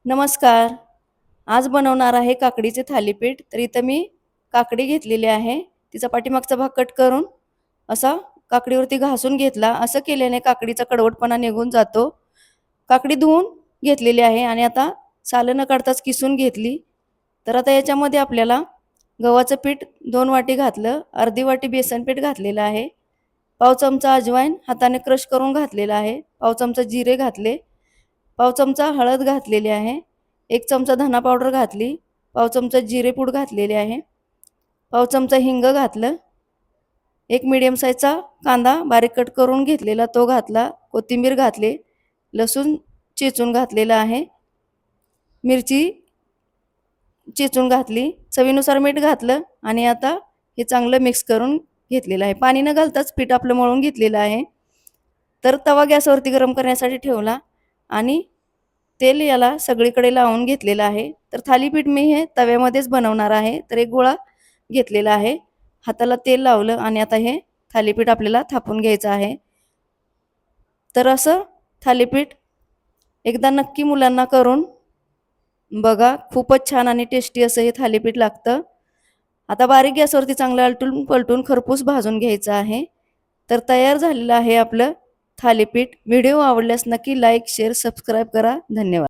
नमस्कार. आज बनवणार आहे काकडीचे थालीपीठ. तर इथं मी काकडी घेतलेली आहे. तिचा पाठीमागचा भाग कट करून असा काकडीवरती घासून घेतला. असं केल्याने काकडीचा कडवटपणा निघून जातो. काकडी धुवून घेतलेली आहे आणि आता सालं न काढताच किसून घेतली. तर आता याच्यामध्ये आपल्याला गव्हाचं पीठ 2 वाटी घातलं, अर्धी वाटी बेसन पीठ घातलेलं आहे. पाव चमचा अजवाईन हाताने क्रश करून घातलेला आहे. पाव चमचा जिरे घातले. पाव चमचा हळद घातलेली आहे. 1 चमचा धना पावडर घातली. पाव चमचा जिरे पूड घातलेली आहे. पाव चमचा हिंग घातलं. एक मीडियम साईजचा कांदा बारीक कट करून घेतलेला तो घातला. कोथिंबीर घातली. लसूण चेचून घातलेला आहे. मिरची चेचून घातली. चवीनुसार मीठ घातलं आणि आता हे चांगलं मिक्स करून घेतलेलं आहे. पाणी न घालताच पीठ आपलं मळून घेतलेलं आहे. तर तवा गॅसवरती गरम करण्यासाठी ठेवला आणि तेल याला सगळीकडे लावून घेतलेलं आहे. तर थालीपीठ मी हे तव्यामध्येच बनवणार आहे. तर एक गोळा घेतलेला आहे. हाताला तेल लावलं आणि आता हे थालीपीठ आपल्याला थापून घ्यायचं आहे. तर असं थालीपीठ एकदा नक्की मुलांना करून बघा. खूपच छान आणि टेस्टी असं हे थालीपीठ लागतं. आता बारीक गॅसवरती चांगलं आलटून पलटून खरपूस भाजून घ्यायचं आहे. तर तयार झालेलं आहे आपलं थालीपीठ. व्हिडिओ आवडल्यास नक्की लाईक, शेअर, सबस्क्राईब करा. धन्यवाद.